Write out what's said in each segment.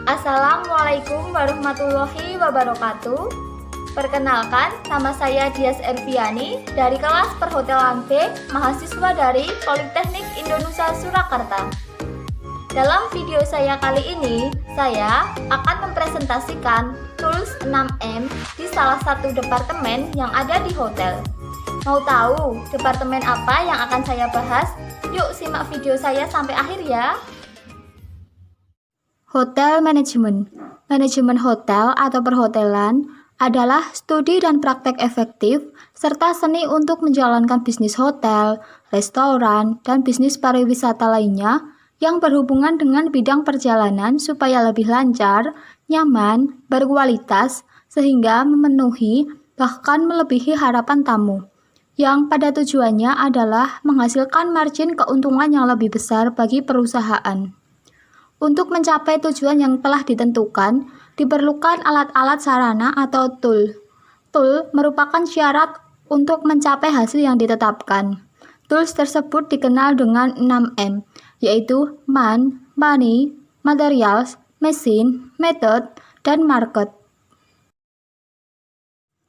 Assalamualaikum warahmatullahi wabarakatuh. Perkenalkan, nama saya Dias Erviani dari kelas Perhotelan B, mahasiswa dari Politeknik Indonesia Surakarta. Dalam video saya kali ini, saya akan mempresentasikan tools 6M di salah satu departemen yang ada di hotel. Mau tahu departemen apa yang akan saya bahas? Yuk simak video saya sampai akhir ya. Hotel Management. Manajemen hotel atau perhotelan adalah studi dan praktek efektif serta seni untuk menjalankan bisnis hotel, restoran, dan bisnis pariwisata lainnya yang berhubungan dengan bidang perjalanan supaya lebih lancar, nyaman, berkualitas, sehingga memenuhi bahkan melebihi harapan tamu, yang pada tujuannya adalah menghasilkan margin keuntungan yang lebih besar bagi perusahaan. Untuk mencapai tujuan yang telah ditentukan, diperlukan alat-alat sarana atau tool. Tool merupakan syarat untuk mencapai hasil yang ditetapkan. Tools tersebut dikenal dengan 6M, yaitu man, money, materials, machine, method, dan market.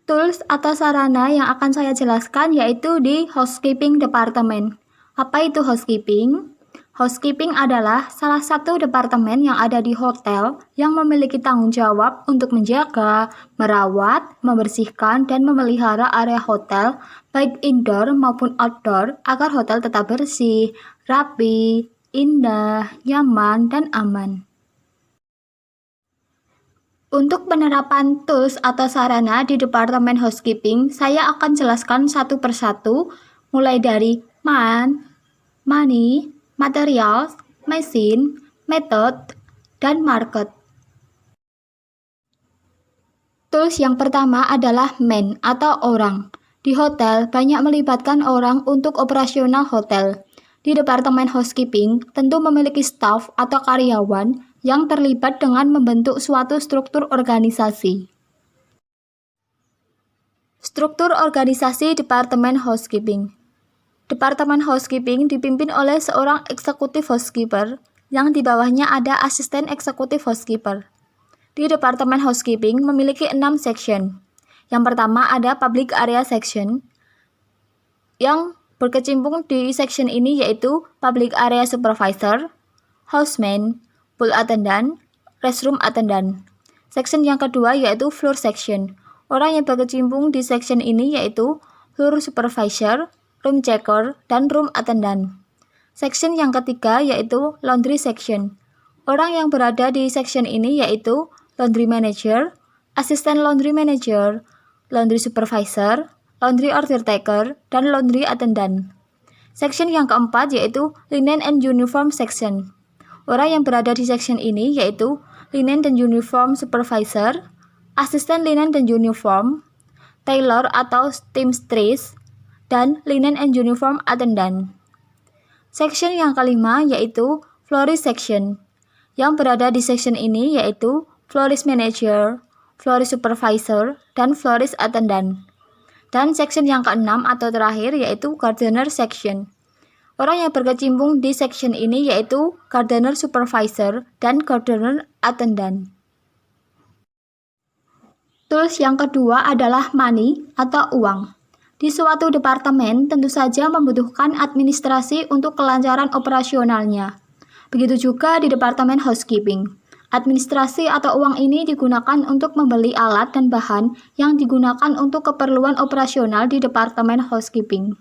Tools atau sarana yang akan saya jelaskan yaitu di housekeeping department. Apa itu housekeeping? Housekeeping adalah salah satu departemen yang ada di hotel yang memiliki tanggung jawab untuk menjaga, merawat, membersihkan, dan memelihara area hotel, baik indoor maupun outdoor, agar hotel tetap bersih, rapi, indah, nyaman, dan aman. Untuk penerapan tools atau sarana di Departemen Housekeeping, saya akan jelaskan satu persatu, mulai dari man, money, materials, machine, method, dan market. Tools yang pertama adalah man atau orang. Di hotel, banyak melibatkan orang untuk operasional hotel. Di Departemen Housekeeping, tentu memiliki staf atau karyawan yang terlibat dengan membentuk suatu struktur organisasi. Struktur organisasi Departemen Housekeeping. Departemen Housekeeping dipimpin oleh seorang eksekutif housekeeper, yang di bawahnya ada asisten eksekutif housekeeper. Di Departemen Housekeeping memiliki 6 section. Yang pertama ada Public Area Section, yang berkecimpung di section ini yaitu Public Area Supervisor, Houseman, Pool Attendant, Restroom Attendant. Section yang kedua yaitu Floor Section. Orang yang berkecimpung di section ini yaitu Floor Supervisor, Room Checker, dan Room Attendant. Section yang ketiga yaitu Laundry Section. Orang yang berada di section ini yaitu Laundry Manager, Assistant Laundry Manager, Laundry Supervisor, Laundry Order Taker, dan Laundry Attendant. Section yang keempat yaitu Linen and Uniform Section. Orang yang berada di section ini yaitu Linen dan Uniform Supervisor, Assistant Linen dan Uniform, Tailor atau Seamstress, dan Linen and Uniform Attendant. Section yang kelima yaitu Florist Section. Yang berada di section ini yaitu Florist Manager, Florist Supervisor, dan Florist Attendant. Dan section yang keenam atau terakhir yaitu Gardener Section. Orang yang berkecimpung di section ini yaitu Gardener Supervisor dan Gardener Attendant. Tools yang kedua adalah money atau uang. Di suatu departemen tentu saja membutuhkan administrasi untuk kelancaran operasionalnya. Begitu juga di Departemen Housekeeping. Administrasi atau uang ini digunakan untuk membeli alat dan bahan yang digunakan untuk keperluan operasional di Departemen Housekeeping.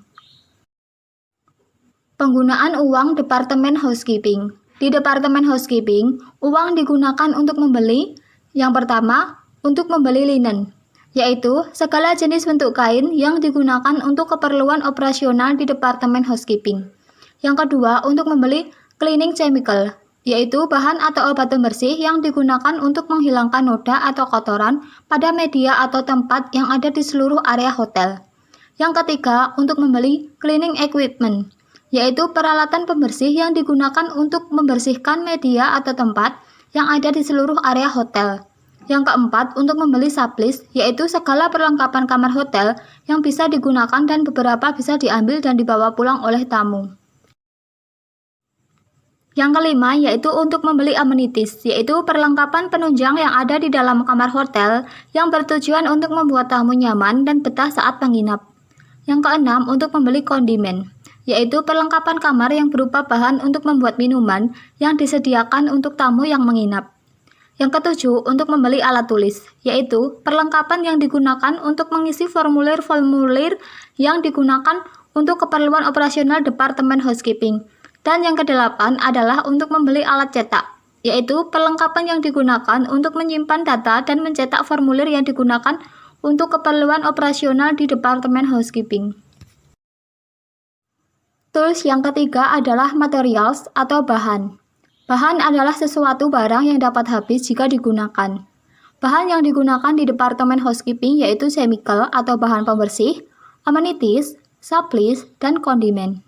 Penggunaan uang Departemen Housekeeping. Di Departemen Housekeeping, uang digunakan untuk membeli, yang pertama, untuk membeli linen, yaitu segala jenis bentuk kain yang digunakan untuk keperluan operasional di Departemen Housekeeping. Yang kedua, untuk membeli cleaning chemical, yaitu bahan atau obat pembersih yang digunakan untuk menghilangkan noda atau kotoran pada media atau tempat yang ada di seluruh area hotel. Yang ketiga, untuk membeli cleaning equipment, yaitu peralatan pembersih yang digunakan untuk membersihkan media atau tempat yang ada di seluruh area hotel. Yang keempat, untuk membeli supplies, yaitu segala perlengkapan kamar hotel yang bisa digunakan dan beberapa bisa diambil dan dibawa pulang oleh tamu. Yang kelima yaitu untuk membeli amenities, yaitu perlengkapan penunjang yang ada di dalam kamar hotel yang bertujuan untuk membuat tamu nyaman dan betah saat menginap. Yang keenam untuk membeli kondimen, yaitu perlengkapan kamar yang berupa bahan untuk membuat minuman yang disediakan untuk tamu yang menginap. Yang ketujuh untuk membeli alat tulis, yaitu perlengkapan yang digunakan untuk mengisi formulir-formulir yang digunakan untuk keperluan operasional Departemen Housekeeping. Dan yang kedelapan adalah untuk membeli alat cetak, yaitu perlengkapan yang digunakan untuk menyimpan data dan mencetak formulir yang digunakan untuk keperluan operasional di Departemen Housekeeping. Tools yang ketiga adalah materials atau bahan. Bahan adalah sesuatu barang yang dapat habis jika digunakan. Bahan yang digunakan di Departemen Housekeeping yaitu chemical atau bahan pembersih, amenities, supplies, dan kondimen.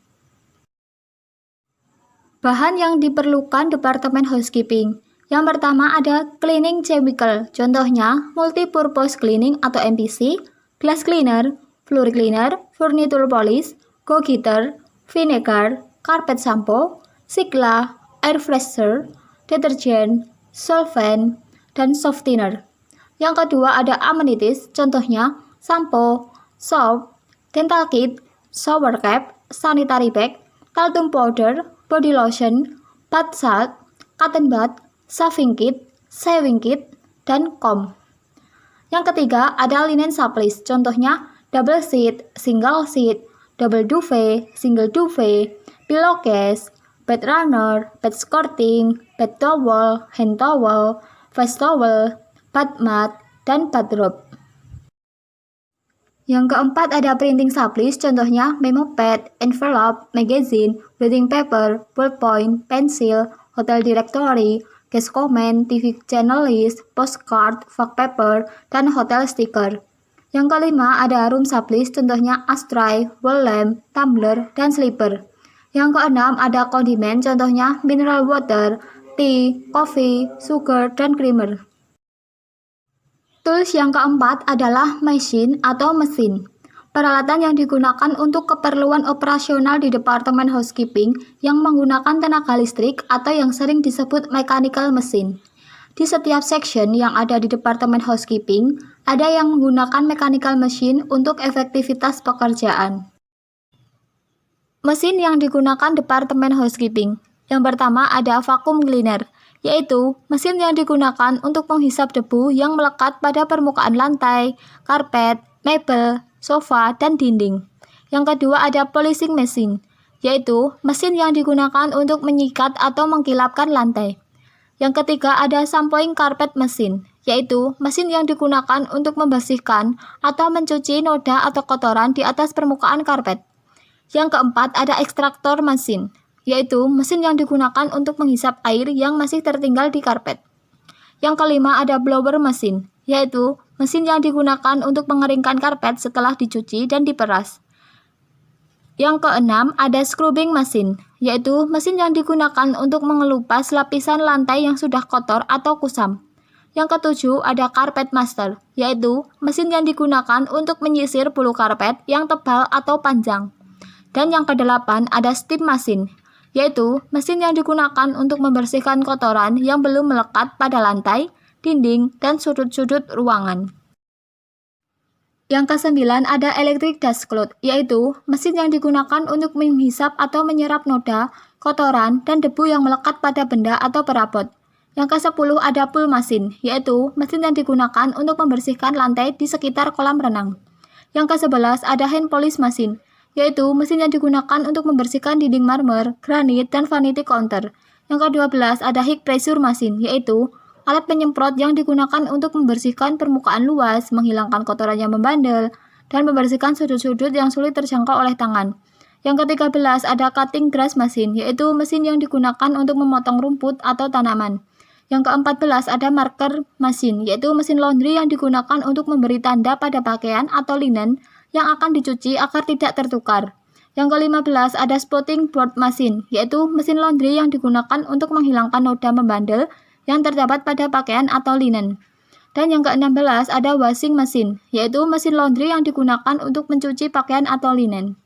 Bahan yang diperlukan Departemen Housekeeping. Yang pertama ada cleaning chemical, contohnya multipurpose cleaning atau MPC, glass cleaner, floor cleaner, furniture polish, go-getter, vinegar, carpet shampoo, sigla, air freshener, deterjen, solvent, dan softener. Yang kedua ada amenities, contohnya shampoo, soap, dental kit, shower cap, sanitary bag, talcum powder, body lotion, bath salt, cotton bud, shaving kit, dan comb. Yang ketiga ada linen supplies, contohnya double sheet, single sheet, double duvet, single duvet, pillowcase, bed runner, bed skirting, bed towel, hand towel, face towel, bath mat, dan bathrobe. Yang keempat ada printing supplies, contohnya memo pad, envelope, magazine, blotting paper, ballpoint, pensil, hotel directory, guest comment, TV channel list, postcard, fax paper, dan hotel sticker. Yang kelima ada room supplies, contohnya ashtray, wall lamp, tumbler, dan slipper. Yang keenam ada kondimen, contohnya mineral water, tea, coffee, sugar, dan creamer. Tools yang keempat adalah machine atau mesin. Peralatan yang digunakan untuk keperluan operasional di Departemen Housekeeping yang menggunakan tenaga listrik atau yang sering disebut mechanical machine. Di setiap section yang ada di Departemen Housekeeping, ada yang menggunakan mechanical machine untuk efektivitas pekerjaan. Mesin yang digunakan Departemen Housekeeping. Yang pertama ada vacuum cleaner, yaitu mesin yang digunakan untuk menghisap debu yang melekat pada permukaan lantai, karpet, mebel, sofa, dan dinding. Yang kedua ada polishing machine, yaitu mesin yang digunakan untuk menyikat atau mengkilapkan lantai. Yang ketiga ada shampooing carpet machine, yaitu mesin yang digunakan untuk membersihkan atau mencuci noda atau kotoran di atas permukaan karpet. Yang keempat ada extractor machine, yaitu mesin yang digunakan untuk menghisap air yang masih tertinggal di karpet. Yang kelima ada blower machine, yaitu mesin yang digunakan untuk mengeringkan karpet setelah dicuci dan diperas. Yang keenam ada scrubbing machine, yaitu mesin yang digunakan untuk mengelupas lapisan lantai yang sudah kotor atau kusam. Yang ketujuh ada carpet master, yaitu mesin yang digunakan untuk menyisir bulu karpet yang tebal atau panjang. Dan yang kedelapan ada steam machine, yaitu mesin yang digunakan untuk membersihkan kotoran yang belum melekat pada lantai, dinding, dan sudut-sudut ruangan. Yang kesembilan ada electric dust cloth, yaitu mesin yang digunakan untuk menghisap atau menyerap noda, kotoran, dan debu yang melekat pada benda atau perabot. Yang ke-10 ada pool machine, yaitu mesin yang digunakan untuk membersihkan lantai di sekitar kolam renang. Yang ke-11 ada hand polish machine, yaitu mesin yang digunakan untuk membersihkan dinding marmer, granit, dan vanity counter. Yang ke-12 ada high pressure machine, yaitu alat penyemprot yang digunakan untuk membersihkan permukaan luas, menghilangkan kotoran yang membandel, dan membersihkan sudut-sudut yang sulit terjangkau oleh tangan. Yang ke-13 ada cutting grass machine, yaitu mesin yang digunakan untuk memotong rumput atau tanaman. Yang ke-14 ada marker machine, yaitu mesin laundry yang digunakan untuk memberi tanda pada pakaian atau linen yang akan dicuci agar tidak tertukar. Yang ke-15 ada spotting board machine, yaitu mesin laundry yang digunakan untuk menghilangkan noda membandel yang terdapat pada pakaian atau linen. Dan yang ke-16 ada washing machine, yaitu mesin laundry yang digunakan untuk mencuci pakaian atau linen.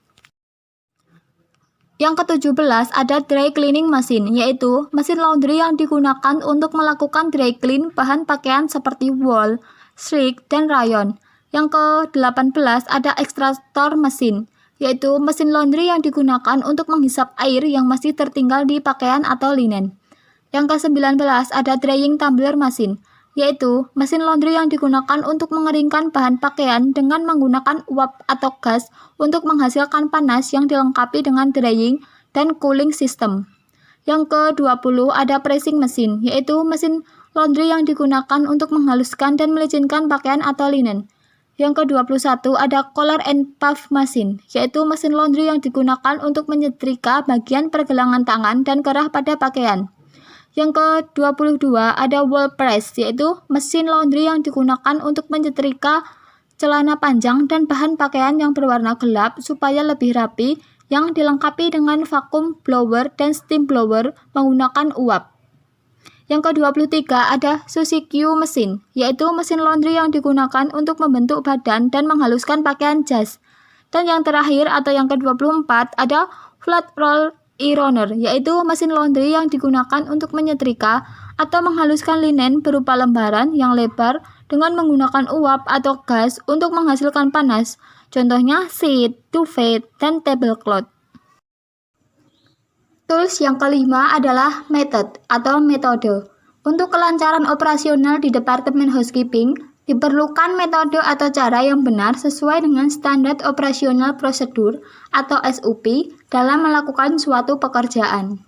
Yang ke-17 ada dry cleaning machine, yaitu mesin laundry yang digunakan untuk melakukan dry clean bahan pakaian seperti wool, silk, dan rayon. Yang ke-18 ada extractor machine, yaitu mesin laundry yang digunakan untuk menghisap air yang masih tertinggal di pakaian atau linen. Yang ke-19 ada drying tumbler machine, yaitu mesin laundry yang digunakan untuk mengeringkan bahan pakaian dengan menggunakan uap atau gas untuk menghasilkan panas yang dilengkapi dengan drying dan cooling system. Yang ke-20 ada pressing machine, yaitu mesin laundry yang digunakan untuk menghaluskan dan melicinkan pakaian atau linen. Yang ke-21 ada collar and puff machine, yaitu mesin laundry yang digunakan untuk menyetrika bagian pergelangan tangan dan kerah pada pakaian. Yang ke-22 ada wall press, yaitu mesin laundry yang digunakan untuk menyetrika celana panjang dan bahan pakaian yang berwarna gelap supaya lebih rapi, yang dilengkapi dengan vacuum blower dan steam blower menggunakan uap. Yang ke-23 ada Sushi-Q mesin, yaitu mesin laundry yang digunakan untuk membentuk badan dan menghaluskan pakaian jas. Dan yang terakhir atau yang ke-24 ada flat roll ironer, yaitu mesin laundry yang digunakan untuk menyetrika atau menghaluskan linen berupa lembaran yang lebar dengan menggunakan uap atau gas untuk menghasilkan panas. Contohnya sheet, duvet, dan tablecloth. Tools yang kelima adalah method atau metode. Untuk kelancaran operasional di Departemen Housekeeping, diperlukan metode atau cara yang benar sesuai dengan standar operasional prosedur atau SOP dalam melakukan suatu pekerjaan.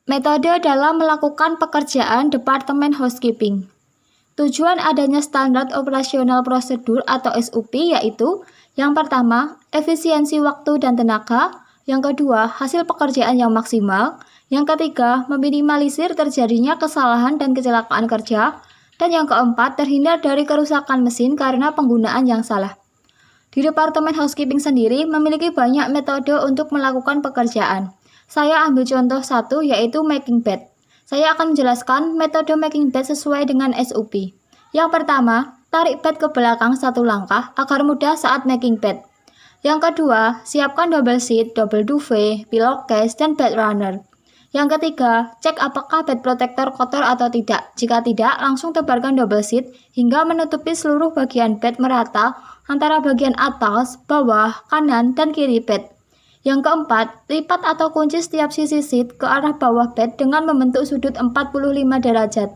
Metode dalam melakukan pekerjaan Departemen Housekeeping. Tujuan adanya standar operasional prosedur atau SOP yaitu: yang pertama, efisiensi waktu dan tenaga; yang kedua, hasil pekerjaan yang maksimal; yang ketiga, meminimalisir terjadinya kesalahan dan kecelakaan kerja; dan yang keempat, terhindar dari kerusakan mesin karena penggunaan yang salah. Di Departemen Housekeeping sendiri memiliki banyak metode untuk melakukan pekerjaan. Saya ambil contoh satu, yaitu making bed. Saya akan menjelaskan metode making bed sesuai dengan SOP. Yang pertama, tarik bed ke belakang satu langkah agar mudah saat making bed. Yang kedua, siapkan double sheet, double duvet, pillowcase, dan bed runner. Yang ketiga, cek apakah bed protector kotor atau tidak. Jika tidak, langsung tebarkan double sheet hingga menutupi seluruh bagian bed merata antara bagian atas, bawah, kanan, dan kiri bed. Yang keempat, lipat atau kunci setiap sisi sheet ke arah bawah bed dengan membentuk sudut 45 derajat.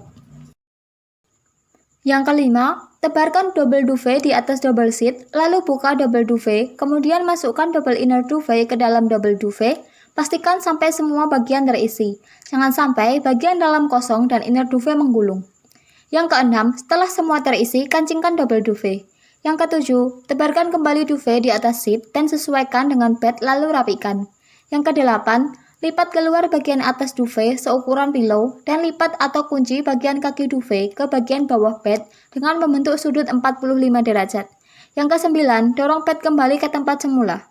Yang kelima, tebarkan double duvet di atas double sheet, lalu buka double duvet, kemudian masukkan double inner duvet ke dalam double duvet. Pastikan sampai semua bagian terisi. Jangan sampai bagian dalam kosong dan inner duvet menggulung. Yang keenam, setelah semua terisi, kancingkan double duvet. Yang ketujuh, tebarkan kembali duvet di atas sheet dan sesuaikan dengan bed lalu rapikan. Yang kedelapan, lipat keluar bagian atas duvet seukuran pillow dan lipat atau kunci bagian kaki duvet ke bagian bawah bed dengan membentuk sudut 45 derajat. Yang kesembilan, dorong bed kembali ke tempat semula.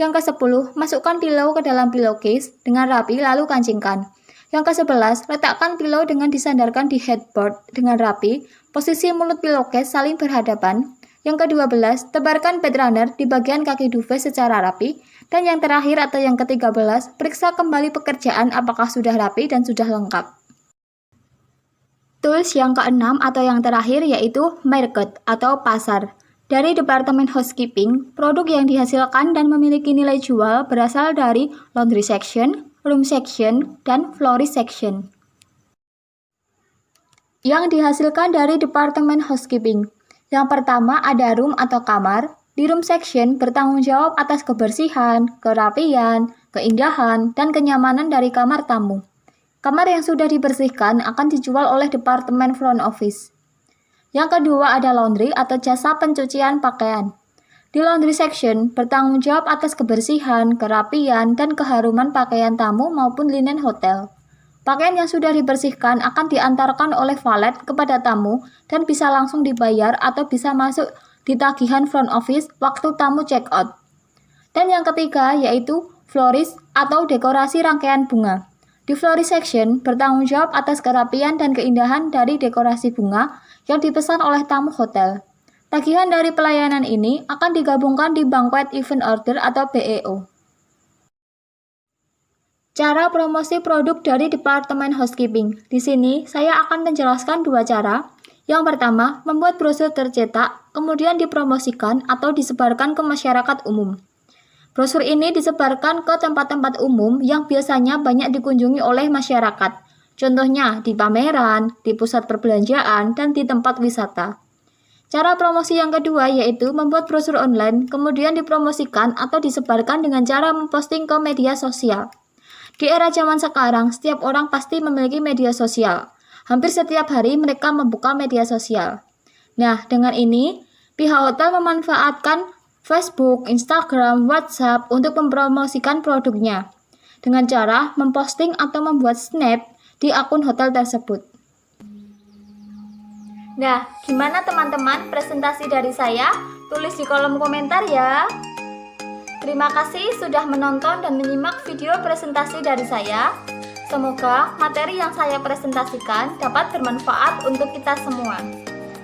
Yang ke-10, masukkan pillow ke dalam pillowcase dengan rapi lalu kancingkan. Yang ke-11, letakkan pillow dengan disandarkan di headboard dengan rapi, posisi mulut pillowcase saling berhadapan. Yang ke-12, tebarkan bed runner di bagian kaki duvet secara rapi. Dan yang terakhir atau yang ke-13, periksa kembali pekerjaan apakah sudah rapi dan sudah lengkap. Tools yang ke-6 atau yang terakhir yaitu market atau pasar. Dari Departemen Housekeeping, produk yang dihasilkan dan memiliki nilai jual berasal dari laundry section, room section, dan florist section. Yang dihasilkan dari Departemen Housekeeping. Yang pertama ada room atau kamar. Di room section bertanggung jawab atas kebersihan, kerapian, keindahan, dan kenyamanan dari kamar tamu. Kamar yang sudah dibersihkan akan dijual oleh Departemen Front Office. Yang kedua ada laundry atau jasa pencucian pakaian. Di laundry section bertanggung jawab atas kebersihan, kerapian, dan keharuman pakaian tamu maupun linen hotel. Pakaian yang sudah dibersihkan akan diantarkan oleh valet kepada tamu dan bisa langsung dibayar atau bisa masuk di tagihan front office waktu tamu check out. Dan yang ketiga yaitu florist atau dekorasi rangkaian bunga. Di florist section bertanggung jawab atas kerapian dan keindahan dari dekorasi bunga yang dipesan oleh tamu hotel. Tagihan dari pelayanan ini akan digabungkan di banquet event order atau BEO. Cara promosi produk dari Departemen Housekeeping. Di sini saya akan menjelaskan dua cara. Yang pertama, membuat brosur tercetak, kemudian dipromosikan atau disebarkan ke masyarakat umum. Brosur ini disebarkan ke tempat-tempat umum yang biasanya banyak dikunjungi oleh masyarakat. Contohnya di pameran, di pusat perbelanjaan, dan di tempat wisata. Cara promosi yang kedua yaitu membuat brosur online, kemudian dipromosikan atau disebarkan dengan cara memposting ke media sosial. Di era zaman sekarang, setiap orang pasti memiliki media sosial. Hampir setiap hari mereka membuka media sosial. Nah, dengan ini, pihak hotel memanfaatkan Facebook, Instagram, WhatsApp untuk mempromosikan produknya dengan cara memposting atau membuat snap di akun hotel tersebut. Nah, gimana teman-teman presentasi dari saya? Tulis di kolom komentar ya. Terima kasih sudah menonton dan menyimak video presentasi dari saya. Semoga materi yang saya presentasikan dapat bermanfaat untuk kita semua.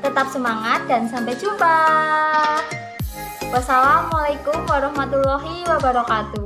Tetap semangat dan sampai jumpa. Wassalamualaikum warahmatullahi wabarakatuh.